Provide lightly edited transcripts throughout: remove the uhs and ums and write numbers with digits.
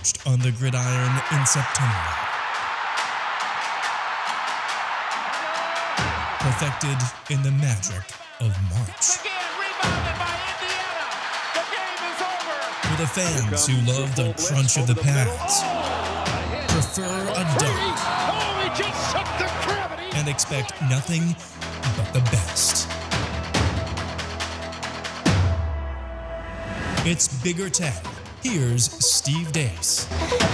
forged on the gridiron in September. Perfected in the magic of March. Again, rebounded by Indiana. The game is over. For the fans who love the crunch of the pads, prefer a dunk, Oh, he just shook the gravity. and expect nothing but the best. It's Bigger 10. Here's Steve Deace.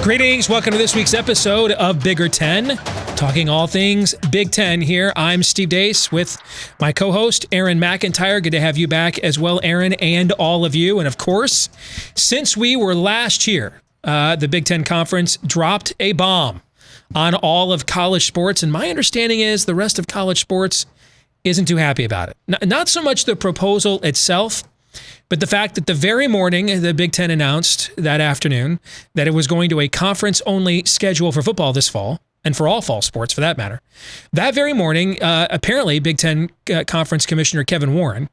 Greetings. Welcome to this week's episode of Bigger 10, talking all things Big Ten here. I'm Steve Deace with my co-host, Aaron McIntyre. Good to have you back as well, Aaron, and all of you. And of course, since we were last here, the Big Ten Conference dropped a bomb on all of college sports. And my understanding is the rest of college sports isn't too happy about it. Not so much the proposal itself, but the fact that the very morning the Big Ten announced that afternoon that it was going to a conference-only schedule for football this fall, and for all fall sports for that matter. That very morning, apparently Big Ten Conference Commissioner Kevin Warren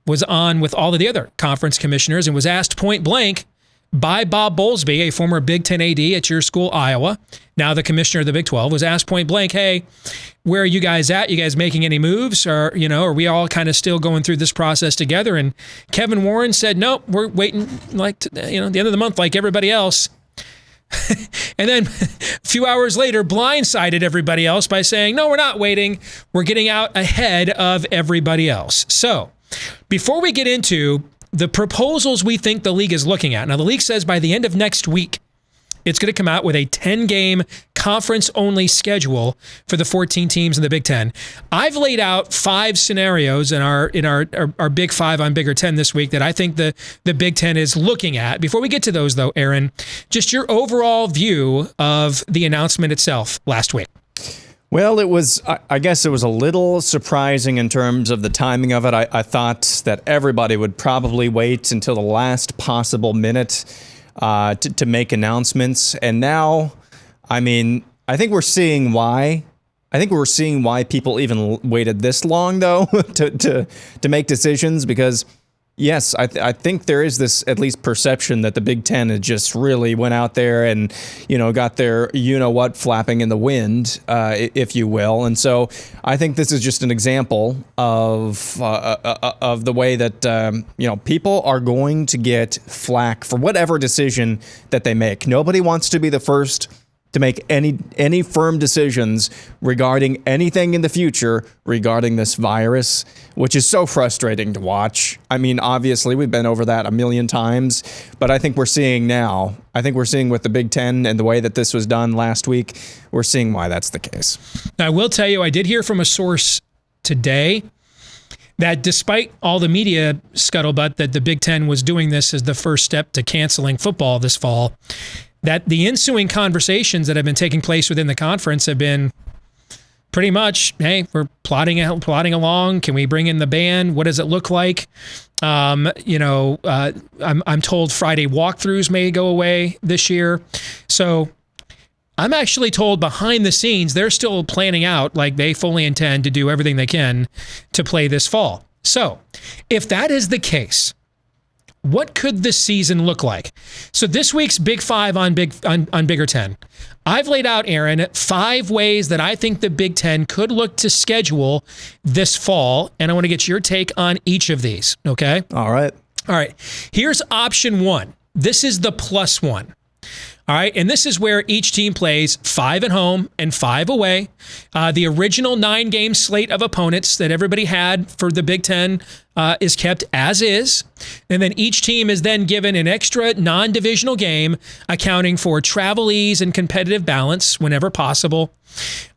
was on with all of the other conference commissioners and was asked point blank by Bob Bowlesby, a former Big Ten AD at your school, Iowa, now the commissioner of the Big 12, was asked point blank, hey, where are you guys at? You guys making any moves? Or, are we all kind of still going through this process together? And Kevin Warren said, nope, we're waiting the end of the month like everybody else. And then a few hours later, blindsided everybody else by saying, no, we're not waiting. We're getting out ahead of everybody else. So before we get into the proposals we think the league is looking at. Now, the league says by the end of next week, it's going to come out with a 10-game conference-only schedule for the 14 teams in the Big Ten. I've laid out 5 scenarios in our Big 5 on Bigger 10 this week that I think the Big Ten is looking at. Before we get to those, though, Aaron, just your overall view of the announcement itself last week. Well, I guess it was a little surprising in terms of the timing of it. I thought that everybody would probably wait until the last possible minute to make announcements. And now, I think we're seeing why. I think we're seeing why people even waited this long, though, to make decisions, because yes, I think there is this at least perception that the Big Ten had just really went out there and, got their you-know-what flapping in the wind, if you will. And so I think this is just an example of the way that, people are going to get flack for whatever decision that they make. Nobody wants to be the first to make any firm decisions regarding anything in the future regarding this virus, which is so frustrating to watch. Obviously, we've been over that a million times, but I think we're seeing with the Big Ten and the way that this was done last week, we're seeing why that's the case. Now, I will tell you, I did hear from a source today that despite all the media scuttlebutt that the Big Ten was doing this as the first step to canceling football this fall, that the ensuing conversations that have been taking place within the conference have been pretty much, hey, we're plodding along. Can we bring in the band? What does it look like? I'm told Friday walkthroughs may go away this year. So I'm actually told behind the scenes, they're still planning out like they fully intend to do everything they can to play this fall. So if that is the case, what could the season look like? So this week's Big 5 on Bigger 10, I've laid out, Aaron, 5 ways that I think the Big Ten could look to schedule this fall, and I want to get your take on each of these, okay? All right. Here's option 1. This is the plus one. All right, and this is where each team plays 5 at home and 5 away. The original 9-game slate of opponents that everybody had for the Big Ten is kept as is. And then each team is then given an extra non-divisional game, accounting for travel ease and competitive balance whenever possible.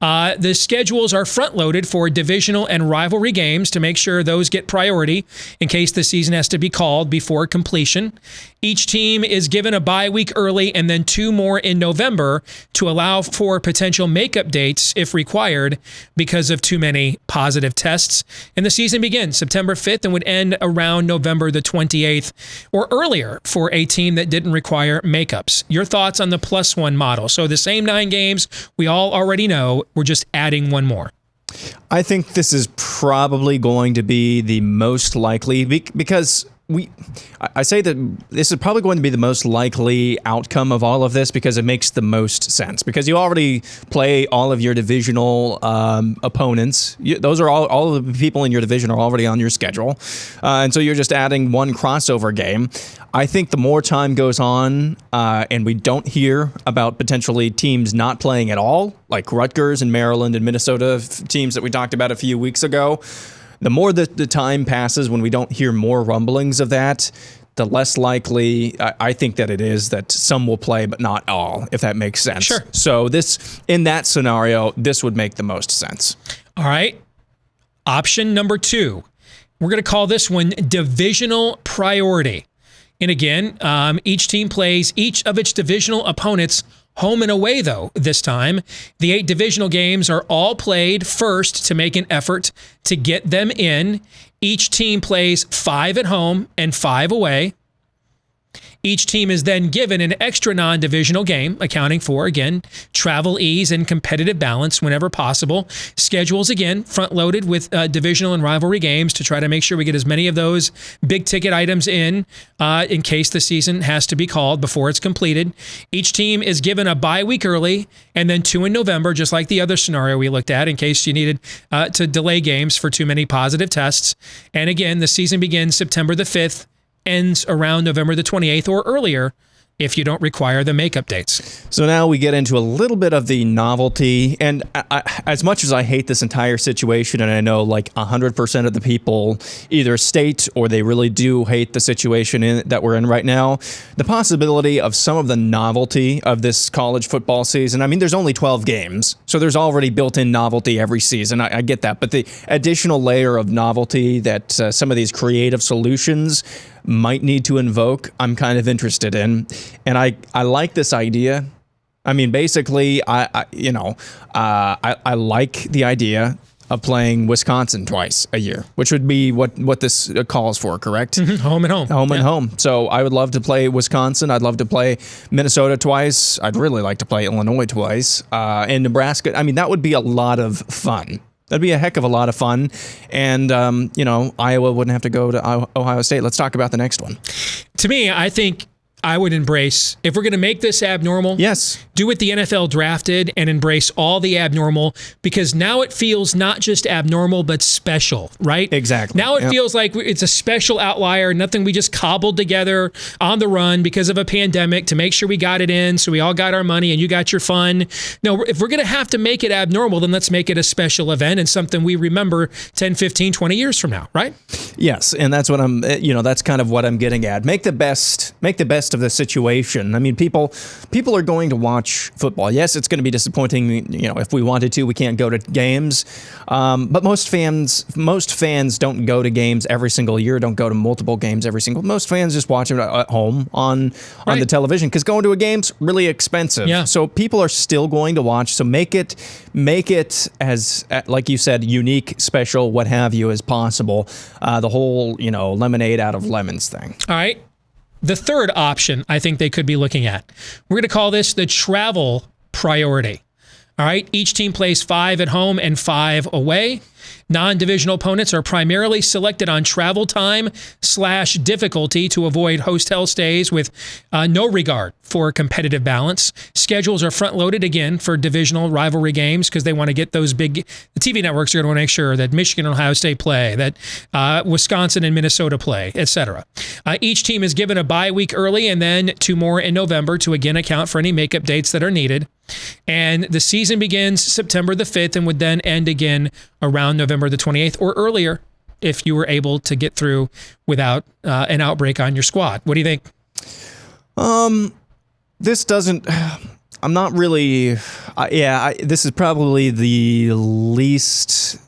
The schedules are front-loaded for divisional and rivalry games to make sure those get priority in case the season has to be called before completion. Each team is given a bye week early and then 2 more in November to allow for potential makeup dates if required because of too many positive tests. And the season begins September 5th and would end around November the 28th or earlier for a team that didn't require makeups. Your thoughts on the +1 model? So the same 9 games we all already know, we're just adding 1 more. I think this is probably going to be the most likely because I say that this is probably going to be the most likely outcome of all of this because it makes the most sense. Because you already play all of your divisional opponents. Those are all of the people in your division are already on your schedule. And so you're just adding one crossover game. I think the more time goes on and we don't hear about potentially teams not playing at all, like Rutgers and Maryland and Minnesota teams that we talked about a few weeks ago, the more the time passes when we don't hear more rumblings of that, the less likely I think that it is that some will play, but not all, if that makes sense. Sure. So in that scenario, this would make the most sense. All right. Option number 2. We're going to call this one divisional priority. And again, each team plays each of its divisional opponents home and away, though, this time. The 8 divisional games are all played first to make an effort to get them in. Each team plays 5 at home and 5 away. Each team is then given an extra non-divisional game, accounting for, again, travel ease and competitive balance whenever possible. Schedules, again, front-loaded with divisional and rivalry games to try to make sure we get as many of those big-ticket items in case the season has to be called before it's completed. Each team is given a bye week early and then 2 in November, just like the other scenario we looked at in case you needed to delay games for too many positive tests. And again, the season begins September the 5th, ends around November the 28th or earlier if you don't require the makeup dates. So now we get into a little bit of the novelty. And as much as I hate this entire situation, and I know like 100% of the people either state or they really do hate the situation that we're in right now, the possibility of some of the novelty of this college football season, I mean, there's only 12 games, so there's already built-in novelty every season. I get that. But the additional layer of novelty that some of these creative solutions might need to invoke, I'm kind of interested in. And I like this idea. I mean, basically, I like the idea of playing Wisconsin twice a year, which would be what this calls for, correct? Mm-hmm. Home and home. And home. So I would love to play Wisconsin. I'd love to play Minnesota twice. I'd really like to play Illinois twice. And Nebraska. I mean, that would be a lot of fun. That'd be a heck of a lot of fun. And, Iowa wouldn't have to go to Ohio State. Let's talk about the next one. To me, I think I would embrace, if we're going to make this abnormal, yes, do what the NFL drafted and embrace all the abnormal, because now it feels not just abnormal, but special, right? Exactly. Now it feels like it's a special outlier, nothing we just cobbled together on the run because of a pandemic to make sure we got it in, so we all got our money and you got your fun. No, if we're going to have to make it abnormal, then let's make it a special event and something we remember 10, 15, 20 years from now, right? Yes, and that's what that's kind of what I'm getting at. Make the best of the situation. I mean, people are going to watch football. Yes, it's going to be disappointing. If we wanted to, we can't go to games. But most fans don't go to games every single year. Don't go to multiple games every single. Most fans just watch it at home on the television because going to a game's really expensive. Yeah. So people are still going to watch. So make it as like you said, unique, special, what have you, as possible. The whole lemonade out of lemons thing. All right. The third option I think they could be looking at, we're going to call this the travel priority. All right. Each team plays 5 at home and 5 away. Non-divisional opponents are primarily selected on travel time / difficulty to avoid hotel stays with no regard for competitive balance. Schedules are front-loaded again for divisional rivalry games because they want to get those big. The TV networks are going to want to make sure that Michigan and Ohio State play, that Wisconsin and Minnesota play, etc. Each team is given a bye week early and then 2 more in November to again account for any makeup dates that are needed. And the season begins September the 5th and would then end again around November the 28th or earlier if you were able to get through without an outbreak on your squad. What do you think? This doesn't... I'm not really... this is probably the least...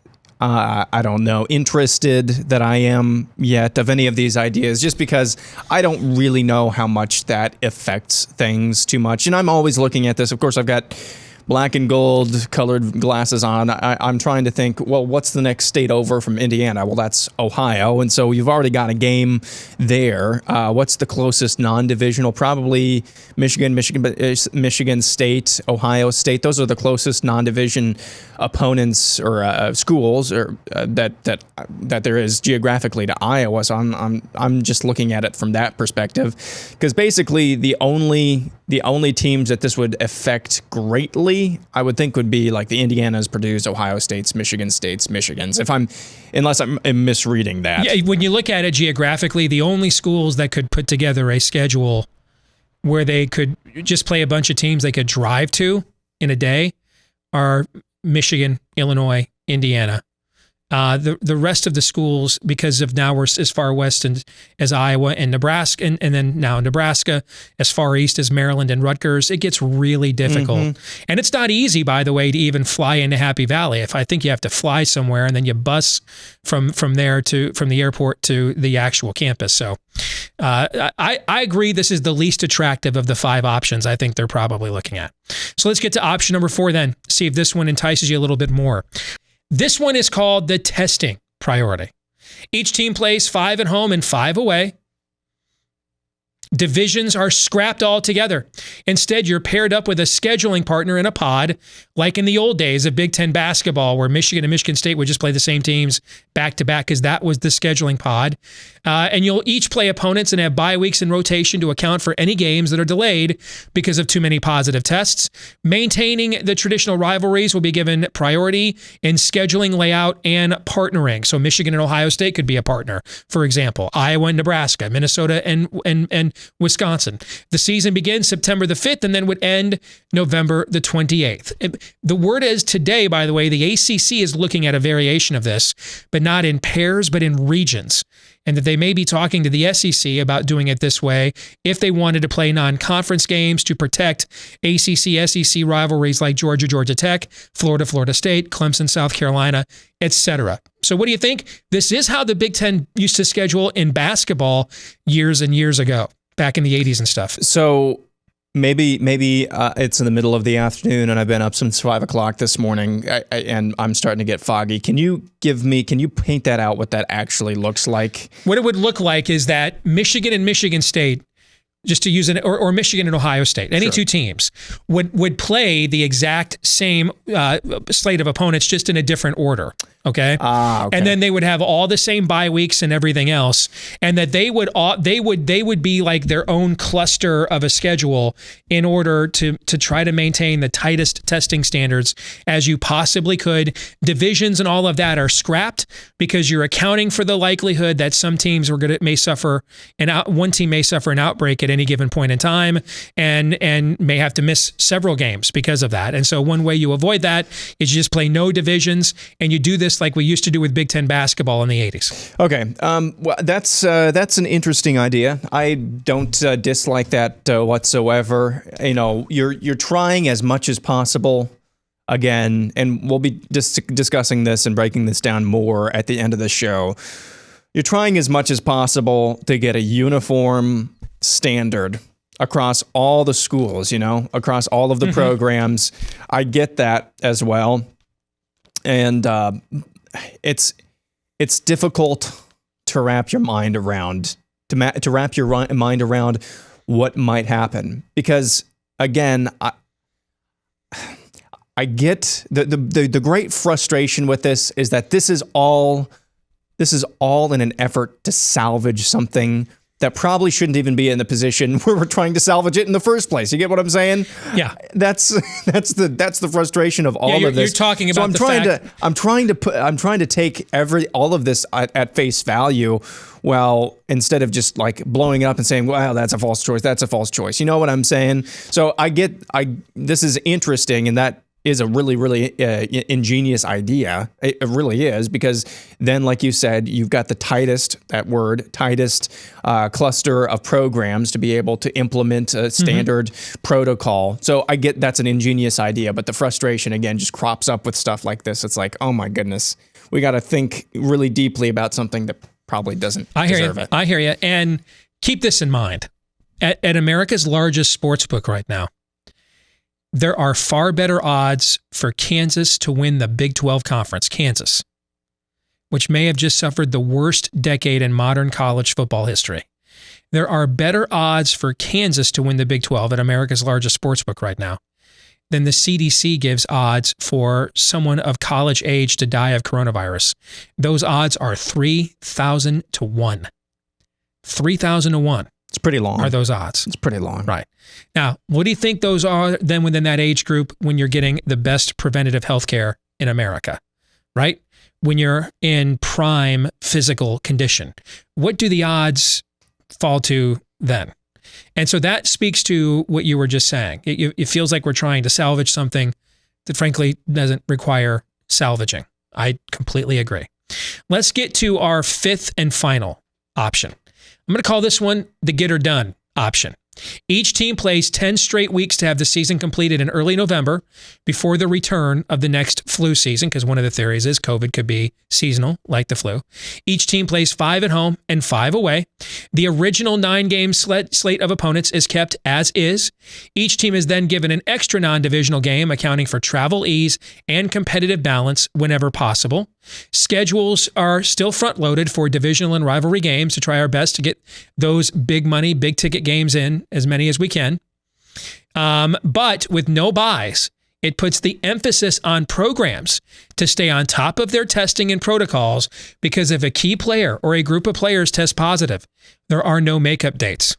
I don't know, interested that I am yet of any of these ideas, just because I don't really know how much that affects things too much. And I'm always looking at this. Of course, I've got black and gold colored glasses on, I'm trying to think, well, what's the next state over from Indiana? Well, that's Ohio. And so you've already got a game there. What's the closest non-divisional? Probably Michigan State, Ohio State. Those are the closest non-division opponents or schools or that there is geographically to Iowa. So I'm just looking at it from that perspective, because basically the only teams that this would affect greatly, I would think, would be like the Indianas, Purdue's, Ohio State's, Michigan State's, Michigan's. Unless I'm misreading that. Yeah, when you look at it geographically, the only schools that could put together a schedule where they could just play a bunch of teams they could drive to in a day are Michigan, Illinois, Indiana. The rest of the schools, because of now we're as far west as Iowa and Nebraska, and then now Nebraska, as far east as Maryland and Rutgers, it gets really difficult. Mm-hmm. And it's not easy, by the way, to even fly into Happy Valley. I think you have to fly somewhere and then you bus from there from the airport to the actual campus. So I agree this is the least attractive of the 5 options I think they're probably looking at. So let's get to option number 4 then, see if this one entices you a little bit more. This one is called the testing priority. Each team plays 5 at home and 5 away. Divisions are scrapped altogether. Instead, you're paired up with a scheduling partner in a pod, like in the old days of Big Ten basketball, where Michigan and Michigan State would just play the same teams back to back, because that was the scheduling pod. And you'll each play opponents and have bye weeks in rotation to account for any games that are delayed because of too many positive tests. Maintaining the traditional rivalries will be given priority in scheduling, layout, and partnering. So Michigan and Ohio State could be a partner, for example. Iowa and Nebraska, Minnesota and Wisconsin. The season begins September the 5th and then would end November the 28th. The word is today, by the way, the ACC is looking at a variation of this, but not in pairs, but in regions. And that they may be talking to the SEC about doing it this way if they wanted to play non-conference games to protect ACC-SEC rivalries like Georgia, Georgia Tech, Florida, Florida State, Clemson, South Carolina, etc. So what do you think? This is how the Big Ten used to schedule in basketball years and years ago, back in the 80s and stuff. So maybe it's in the middle of the afternoon and I've been up since 5 o'clock this morning and I'm starting to get foggy. Can you paint that out, what that actually looks like? What it would look like is that Michigan and Michigan State, just to use or Michigan and Ohio State, any two teams would play the exact same slate of opponents, just in a different order. Okay? Okay. And then they would have all the same bye weeks and everything else, and that they would be like their own cluster of a schedule in order to try to maintain the tightest testing standards as you possibly could. Divisions and all of that are scrapped because you're accounting for the likelihood that some teams one team may suffer an outbreak at any given point in time and may have to miss several games because of that. And so one way you avoid that is you just play no divisions, and you do this like we used to do with Big Ten basketball in the 80s. Okay, well, that's an interesting idea. I don't dislike that whatsoever. You know, you're trying as much as possible. Again, and we'll be discussing this and breaking this down more at the end of the show. You're trying as much as possible to get a uniform standard across all the schools, across all of the programs. I get that as well. And it's difficult to wrap your mind around, to wrap your mind around what might happen. Because, again, I get the great frustration with this is that this is all in an effort to salvage something that probably shouldn't even be in the position where we're trying to salvage it in the first place. You get what I'm saying? Yeah. That's the frustration of all of this. You're talking about I'm trying to take all of this at face value. Well, instead of just like blowing it up and saying, "Wow, that's a false choice. That's a false choice." You know what I'm saying? So this is interesting, and that is a really, really ingenious idea. It really is, because then, like you said, you've got the tightest cluster of programs to be able to implement a standard protocol. So I get that's an ingenious idea, but the frustration, again, just crops up with stuff like this. It's like, oh my goodness, we got to think really deeply about something that probably doesn't deserve it. I hear you. And keep this in mind. At America's largest sports book right now, there are far better odds for Kansas to win the Big 12 conference, Kansas, which may have just suffered the worst decade in modern college football history. There are better odds for Kansas to win the Big 12 at America's largest sportsbook right now than the CDC gives odds for someone of college age to die of coronavirus. Those odds are 3,000 to 1. 3,000 to 1. It's pretty long. Are those odds? It's pretty long. Right. Now, what do you think those are then within that age group when you're getting the best preventative health care in America, right? When you're in prime physical condition, what do the odds fall to then? And so that speaks to what you were just saying. It feels like we're trying to salvage something that frankly doesn't require salvaging. I completely agree. Let's get to our fifth and final option. I'm going to call this one the get or done option. Each team plays 10 straight weeks to have the season completed in early November before the return of the next flu season, because one of the theories is COVID could be seasonal, like the flu. Each team plays 5 at home and 5 away. The original 9-game slate of opponents is kept as is. Each team is then given an extra non-divisional game, accounting for travel ease and competitive balance whenever possible. Schedules are still front-loaded for divisional and rivalry games to try our best to get those big money, big ticket games in, as many as we can. But with no buys, it puts the emphasis on programs to stay on top of their testing and protocols, because if a key player or a group of players test positive, there are no makeup dates.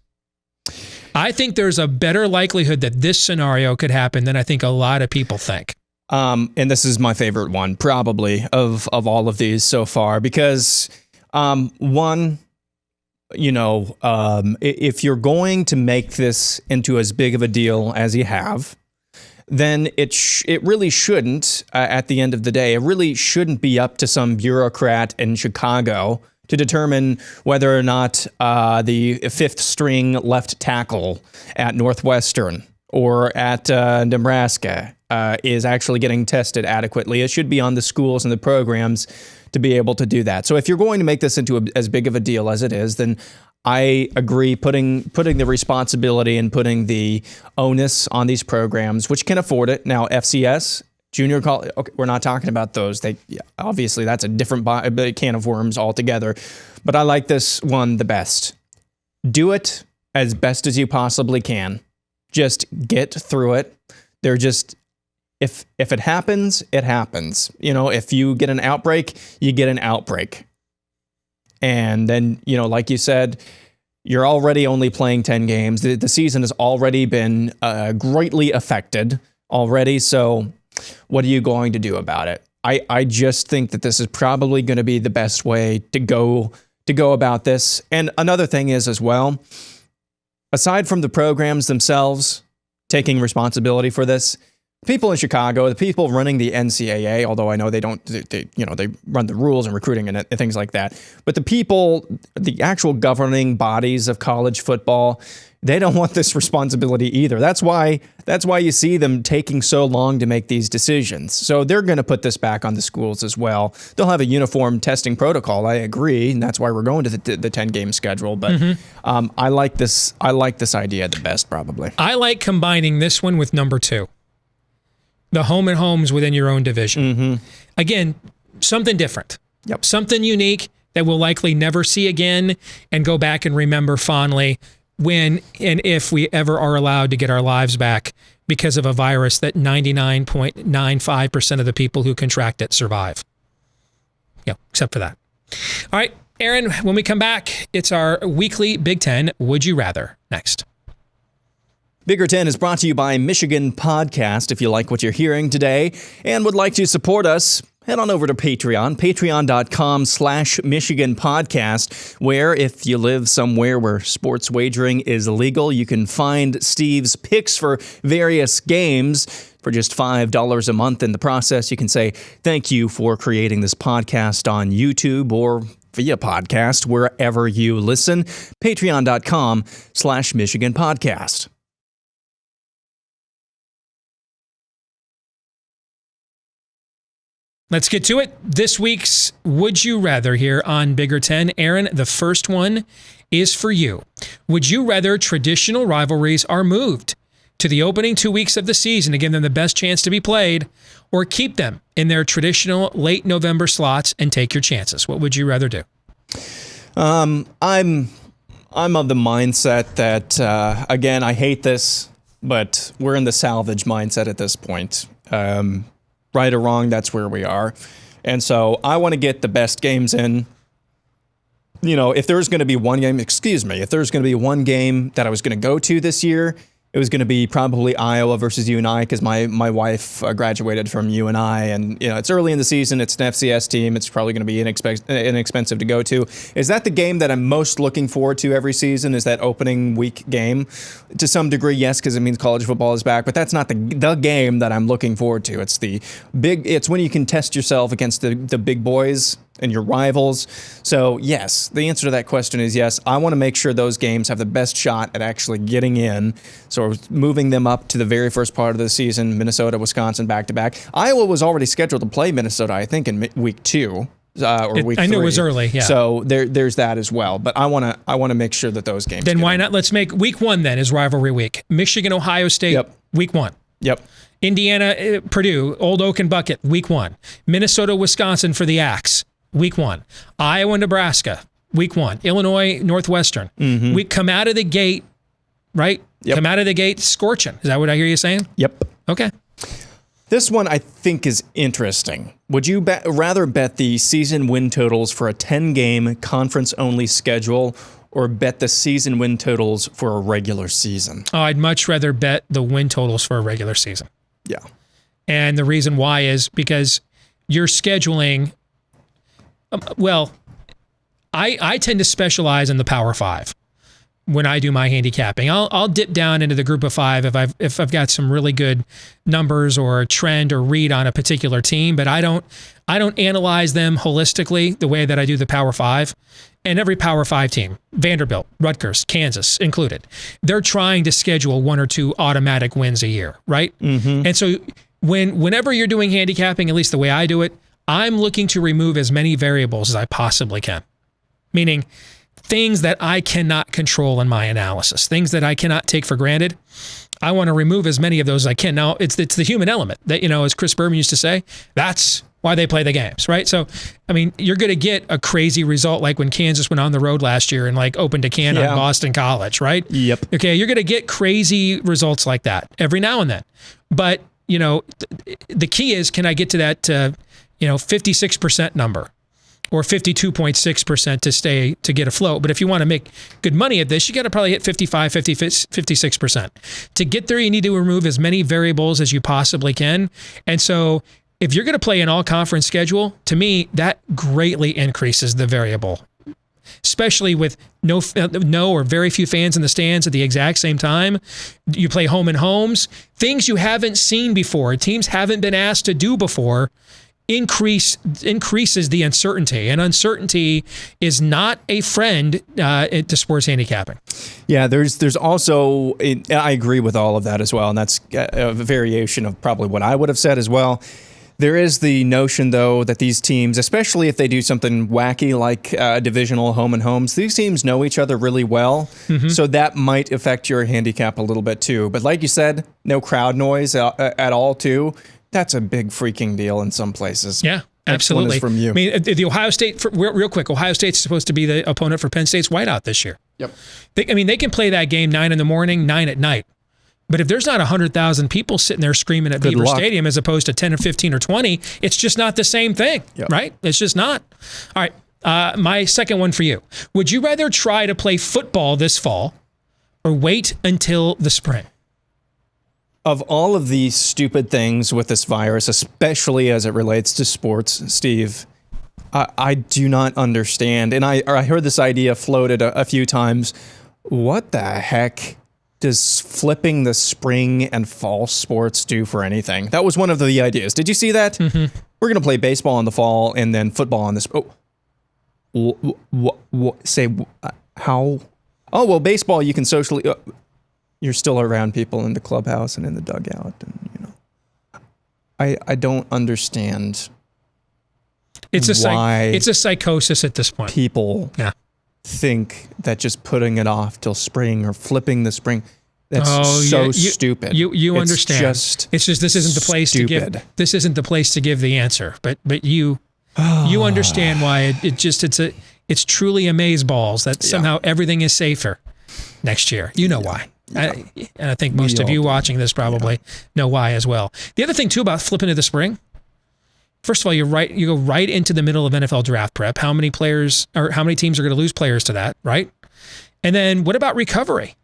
I think there's a better likelihood that this scenario could happen than I think a lot of people think. And this is my favorite one, probably, of all of these so far, because one, if you're going to make this into as big of a deal as you have, then it really shouldn't, at the end of the day, it really shouldn't be up to some bureaucrat in Chicago to determine whether or not the fifth string left tackle at Northwestern or at Nebraska is actually getting tested adequately. It should be on the schools and the programs to be able to do that. So if you're going to make this into as big of a deal as it is, then I agree putting the responsibility and putting the onus on these programs, which can afford it. Now, FCS, junior college, okay, we're not talking about those. Obviously, that's a different can of worms altogether. But I like this one the best. Do it as best as you possibly can. Just get through it. If it happens, it happens. If you get an outbreak, you get an outbreak. And then, like you said, you're already only playing 10 games. The season has already been greatly affected already. So what are you going to do about it? I just think that this is probably going to be the best way to go about this. And another thing is as well, aside from the programs themselves taking responsibility for this, people in Chicago, the people running the NCAA, although I know they don't, they run the rules and recruiting and things like that. But the people, the actual governing bodies of college football, they don't want this responsibility either. That's why you see them taking so long to make these decisions. So they're going to put this back on the schools as well. They'll have a uniform testing protocol. I agree, and that's why we're going to the 10-game schedule. But I like this idea the best, probably. I like combining this one with number 2. The home and homes within your own division. Again, something different. Yep. Something unique that we'll likely never see again and go back and remember fondly when and if we ever are allowed to get our lives back because of a virus that 99.95% of the people who contract it survive. Yeah, except for that. All right, Aaron, when we come back, it's our weekly Big Ten Would You Rather next. Bigger 10 is brought to you by Michigan Podcast. If you like what you're hearing today and would like to support us, head on over to Patreon, patreon.com/Michigan Podcast, where if you live somewhere where sports wagering is illegal, you can find Steve's picks for various games for just $5 a month. In the process, you can say thank you for creating this podcast on YouTube or via podcast, wherever you listen. Patreon.com/Michigan Podcast. Let's get to it. This week's Would You Rather here on Bigger 10. Aaron, the first one is for you. Would you rather traditional rivalries are moved to the opening 2 weeks of the season to give them the best chance to be played, or keep them in their traditional late November slots and take your chances? What would you rather do? I'm of the mindset that, again, I hate this, but we're in the salvage mindset at this point. Right or wrong, that's where we are. And so I want to get the best games in. You know, if there's going to be one game, if there's going to be one game that I was going to go to this year, it was going to be probably Iowa versus UNI, because my wife graduated from UNI, and you know it's early in the season. It's an FCS team. It's probably going to be inexpensive to go to. Is that the game that I'm most looking forward to every season? Is that opening week game? To some degree, yes, because it means college football is back. But that's not the game that I'm looking forward to. It's the big. It's when you can test yourself against the big boys and your rivals. So yes, the answer to that question is yes. I want to make sure those games have the best shot at actually getting in. So we're moving them up to the very first part of the season, Minnesota, Wisconsin, back-to-back. Iowa was already scheduled to play Minnesota, I think, in week 2 or week 3. I knew it was early, yeah. So there's that as well. But I want to make sure that those games Then why not? Let's make week 1 then is rivalry week. Michigan, Ohio State, week 1. Yep. Indiana, Purdue, Old Oak and Bucket, week 1. Minnesota, Wisconsin for the Axe, week 1. Iowa, Nebraska, week 1. Illinois, Northwestern. We come out of the gate, right? Yep. Come out of the gate scorching. Is that what I hear you saying? Yep. Okay. This one I think is interesting. Would you rather bet the season win totals for a 10-game conference-only schedule, or bet the season win totals for a regular season? Oh, I'd much rather bet the win totals for a regular season. Yeah. And the reason why is because you're scheduling. I tend to specialize in the Power 5 when I do my handicapping. I'll dip down into the Group of 5 if I've got some really good numbers or a trend or read on a particular team, but I don't analyze them holistically the way that I do the Power 5. And every Power 5 team, Vanderbilt, Rutgers, Kansas included, they're trying to schedule 1 or 2 automatic wins a year, right? And so whenever you're doing handicapping, at least the way I do it, I'm looking to remove as many variables as I possibly can, meaning things that I cannot control in my analysis, things that I cannot take for granted. I want to remove as many of those as I can. Now, it's the human element that, as Chris Berman used to say, that's why they play the games, right? So, I mean, you're going to get a crazy result like when Kansas went on the road last year and like opened a can on Boston College, right? Yep. Okay, you're going to get crazy results like that every now and then. But, the key is, can I get to that 56% number or 52.6% to get afloat? But if you want to make good money at this, you got to probably hit 55, 50, 56%. To get there, you need to remove as many variables as you possibly can. And so if you're going to play an all-conference schedule, to me, that greatly increases the variable, especially with no or very few fans in the stands at the exact same time. You play home and homes, things you haven't seen before, teams haven't been asked to do before, increases the uncertainty, and uncertainty is not a friend to sports handicapping. Yeah, there's also, I agree with all of that as well, and that's a variation of probably what I would have said as well. There is the notion, though, that these teams, especially if they do something wacky like divisional home and homes, these teams know each other really well, so that might affect your handicap a little bit too. But like you said, no crowd noise at all too. That's a big freaking deal in some places. Yeah, absolutely. Next one is from you. I mean, the Ohio State, real quick, Ohio State's supposed to be the opponent for Penn State's whiteout this year. Yep. They can play that game 9 a.m, 9 p.m. But if there's not 100,000 people sitting there screaming at Beaver Stadium as opposed to 10 or 15 or 20, it's just not the same thing, right? It's just not. All right, my second one for you. Would you rather try to play football this fall or wait until the spring? Of all of these stupid things with this virus, especially as it relates to sports, Steve, I do not understand. And I heard this idea floated a few times. What the heck does flipping the spring and fall sports do for anything? That was one of the ideas. Did you see that? We're going to play baseball in the fall and then football in the how? Oh, well, baseball you can socially. You're still around people in the clubhouse and in the dugout, and I don't understand. It's a psychosis at this point. People think that just putting it off till spring or flipping the spring, That's stupid. You understand. It's just this isn't the place to give. This isn't the place to give the answer. But you understand why it's truly amazeballs that somehow everything is safer next year. You know why. And I think most of you watching this probably know why as well. The other thing too about flipping to the spring. First of all, you go right into the middle of NFL draft prep. How many teams are going to lose players to that, right? And then what about recovery?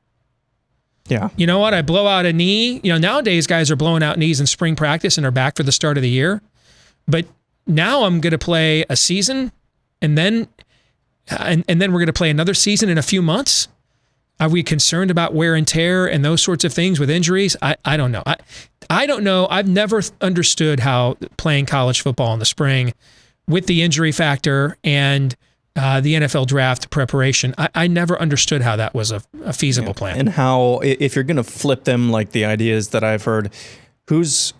Yeah. You know what? I blow out a knee. Nowadays guys are blowing out knees in spring practice and are back for the start of the year. But now I'm going to play a season and then we're going to play another season in a few months. Are we concerned about wear and tear and those sorts of things with injuries? I don't know. I don't know. I've never understood how playing college football in the spring with the injury factor and the NFL draft preparation, I never understood how that was a feasible plan. And how, if you're going to flip them, like the ideas that I've heard,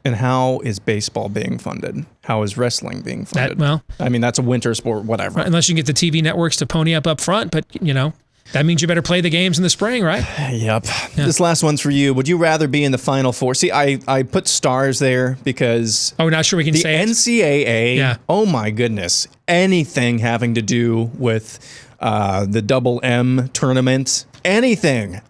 how is baseball being funded? How is wrestling being funded? That's a winter sport, whatever. Unless you can get the TV networks to pony up front, but that means you better play the games in the spring, right? Yep. Yeah. This last one's for you. Would you rather be in the Final Four? See, I put stars there because... Oh, not sure we can say it. The NCAA, oh my goodness, anything having to do with the Double M tournament, anything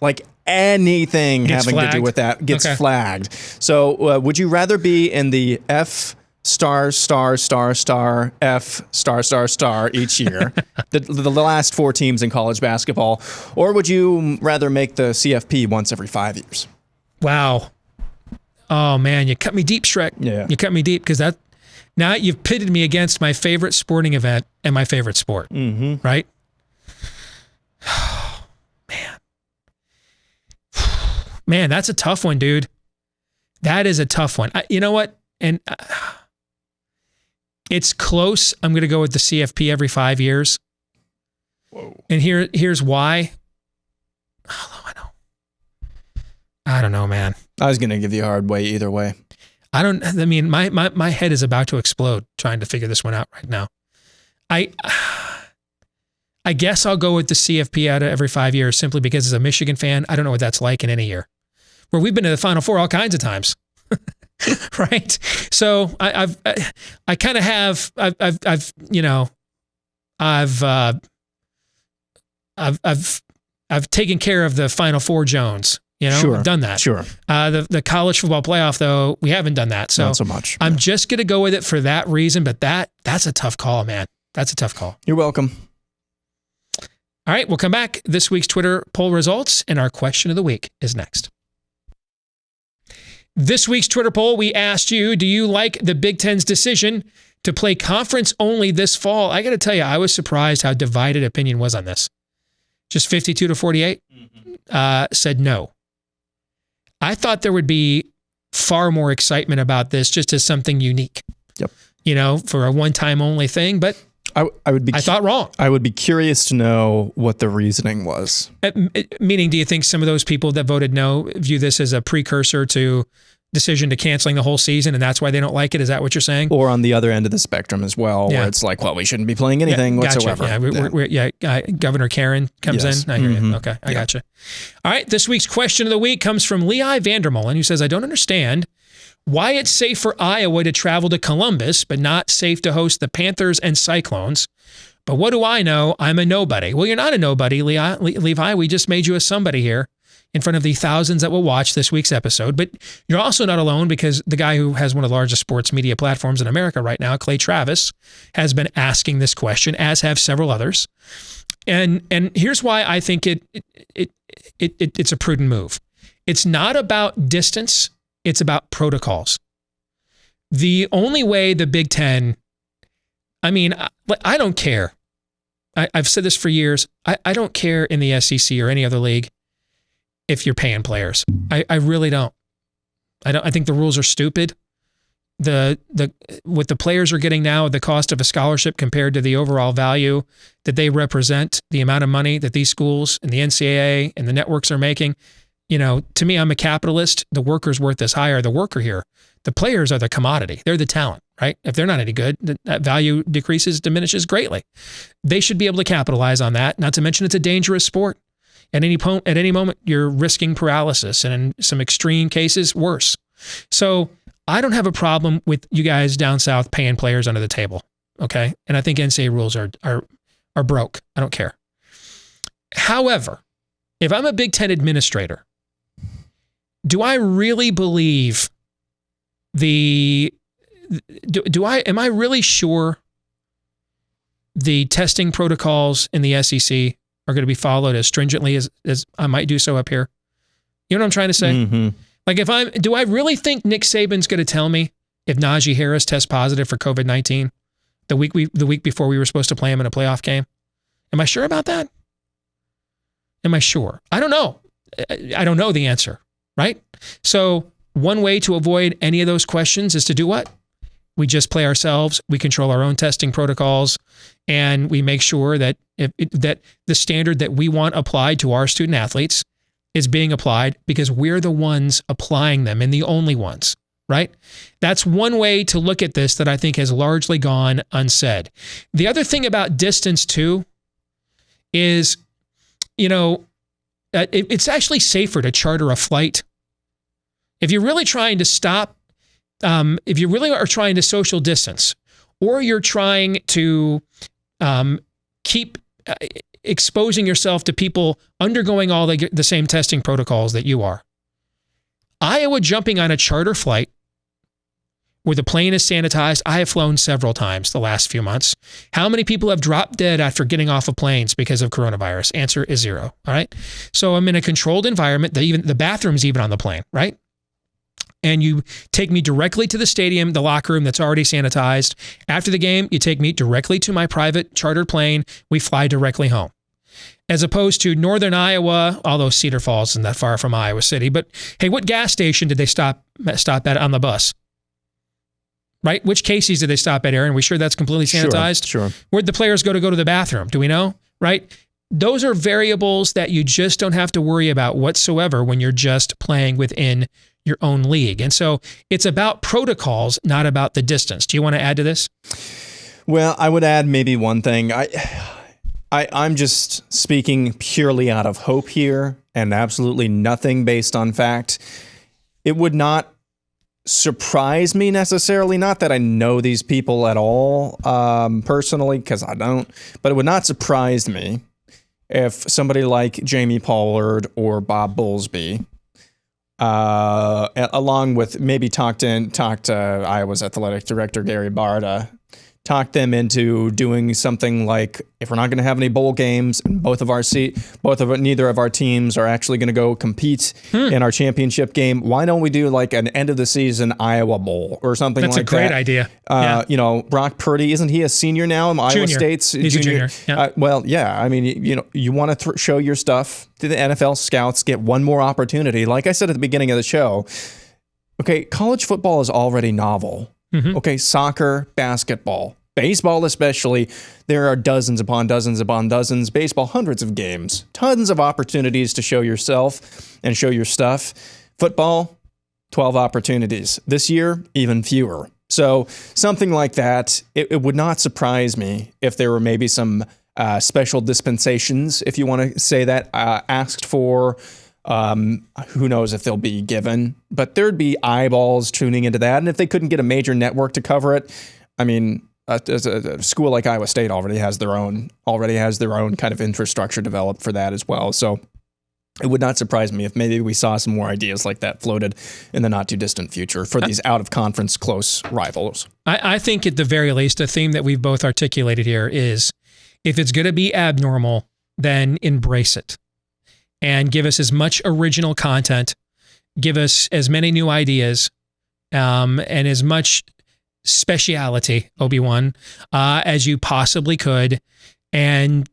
having to do with that gets flagged. So would you rather be in the F... star, star, star, star, F, star, star, star each year, the last 4 teams in college basketball, or would you rather make the CFP once every 5 years? Wow. Oh, man, you cut me deep, Shrek. Yeah. You cut me deep because now you've pitted me against my favorite sporting event and my favorite sport, right? Oh, man. Man, that's a tough one, dude. That is a tough one. You know what? And... it's close. I'm going to go with the CFP every 5 years. Whoa. And here's why. I don't know, man. I was going to give you a hard way either way. My head is about to explode trying to figure this one out right now. I guess I'll go with the CFP out of every 5 years simply because as a Michigan fan, I don't know what that's like in any year. Where we've been to the Final Four all kinds of times. Right. So I've taken care of the Final Four Jones. Sure. I've done that. Sure. The college football playoff though, we haven't done that. So not so much. I'm just going to go with it for that reason. But that's a tough call, man. That's a tough call. You're welcome. All right. We'll come back. This week's Twitter poll results and our question of the week is next. This week's Twitter poll, we asked you, do you like the Big Ten's decision to play conference only this fall? I got to tell you, I was surprised how divided opinion was on this. Just 52 to 48 said no. I thought there would be far more excitement about this just as something unique. Yep. For a one-time only thing, but I thought wrong. I would be curious to know what the reasoning was. Meaning, do you think some of those people that voted no view this as a precursor to decision to canceling the whole season, and that's why they don't like it? Is that what you're saying? Or on the other end of the spectrum as well, where it's like, well, we shouldn't be playing anything whatsoever. Governor Karen comes in. I hear you. Okay, I gotcha. All right, this week's question of the week comes from Lehi Vandermolen, who says, I don't understand why it's safe for Iowa to travel to Columbus, but not safe to host the Panthers and Cyclones. But what do I know? I'm a nobody. Well, you're not a nobody, Levi. We just made you a somebody here in front of the thousands that will watch this week's episode. But you're also not alone because the guy who has one of the largest sports media platforms in America right now, Clay Travis, has been asking this question, as have several others. And here's why I think it's a prudent move. It's not about distance. It's about protocols. The only way the Big Ten, I don't care. I've said this for years. I don't care in the SEC or any other league if you're paying players. I really don't. I think the rules are stupid. What the players are getting now, the cost of a scholarship compared to the overall value that they represent, the amount of money that these schools and the NCAA and the networks are making. To me, I'm a capitalist. The worker's worth is higher. The worker here, the players are the commodity. They're the talent, right? If they're not any good, that value diminishes greatly. They should be able to capitalize on that. Not to mention it's a dangerous sport. At any moment, you're risking paralysis, and in some extreme cases, worse. So I don't have a problem with you guys down south paying players under the table, okay? And I think NCAA rules are broke. I don't care. However, if I'm a Big Ten administrator, do I really believe am I really sure the testing protocols in the SEC are going to be followed as stringently as I might do so up here? You know what I'm trying to say? Mm-hmm. Like do I really think Nick Saban's going to tell me if Najee Harris tests positive for COVID-19 the week before we were supposed to play him in a playoff game? Am I sure about that? Am I sure? I don't know. I don't know the answer, right? So one way to avoid any of those questions is to do what? We just play ourselves. We control our own testing protocols, and we make sure that that the standard that we want applied to our student athletes is being applied because we're the ones applying them and the only ones, right? That's one way to look at this that I think has largely gone unsaid. The other thing about distance too is, it's actually safer to charter a flight. If you're really trying to stop, if you really are trying to social distance, or you're trying to keep exposing yourself to people undergoing all the same testing protocols that you are, Iowa jumping on a charter flight where the plane is sanitized. I have flown several times the last few months. How many people have dropped dead after getting off of planes because of coronavirus? Answer is 0. All right. So I'm in a controlled environment. The bathroom's even on the plane, right? And you take me directly to the stadium, the locker room that's already sanitized. After the game, you take me directly to my private chartered plane. We fly directly home. As opposed to Northern Iowa, although Cedar Falls isn't that far from Iowa City. But hey, what gas station did they stop at on the bus? Right? Which Casey's did they stop at, Aaron? Are we sure that's completely sanitized? Sure. Where'd the players go to the bathroom? Do we know? Right? Those are variables that you just don't have to worry about whatsoever when you're just playing within your own league. And so it's about protocols, not about the distance. Do you want to add to this? Well, I would add maybe one thing. I'm just speaking purely out of hope here and absolutely nothing based on fact. It would not surprise me necessarily, not that I know these people at all personally, because I don't, but it would not surprise me if somebody like Jamie Pollard or Bob Bowlesby, along with maybe talked to Iowa's athletic director Gary Barta, talked them into doing something like, if we're not going to have any bowl games and neither of our teams are actually going to go compete in our championship game, why don't we do like an end of the season Iowa Bowl or something like that? That's a great idea. Yeah. Brock Purdy, isn't he a senior now? Iowa State's He's junior. A junior. Yeah. I mean, you want to show your stuff to the NFL scouts, get one more opportunity. Like I said at the beginning of the show, okay, college football is already novel. Mm-hmm. Okay, soccer, basketball, baseball especially, there are dozens upon dozens upon dozens. Baseball, hundreds of games, tons of opportunities to show yourself and show your stuff. Football, 12 opportunities. This year, even fewer. So something like that, it would not surprise me if there were maybe some special dispensations, if you want to say that, asked for. Who knows if they'll be given, but there'd be eyeballs tuning into that. And if they couldn't get a major network to cover it, I mean, a school like Iowa State already has their own kind of infrastructure developed for that as well. So it would not surprise me if maybe we saw some more ideas like that floated in the not too distant future for these out of conference close rivals. I think at the very least, a theme that we've both articulated here is, if it's going to be abnormal, then embrace it. And give us as much original content, give us as many new ideas, and as much speciality, Obi-Wan, as you possibly could, and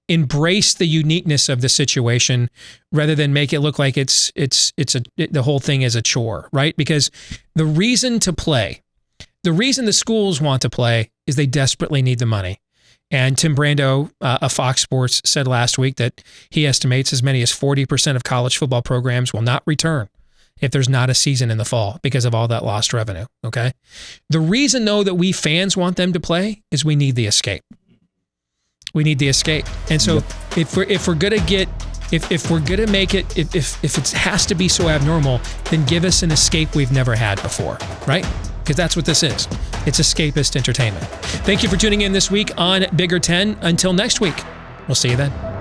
embrace the uniqueness of the situation rather than make it look like the whole thing is a chore, right? Because the reason the schools want to play is they desperately need the money. And Tim Brando of Fox Sports said last week that he estimates as many as 40% of college football programs will not return if there's not a season in the fall because of all that lost revenue, okay? The reason, though, that we fans want them to play is we need the escape. We need the escape. And so if we're going to get If we're going to make it, if it has to be so abnormal, then give us an escape we've never had before, right? Because that's what this is. It's escapist entertainment. Thank you for tuning in this week on Bigger 10. Until next week, we'll see you then.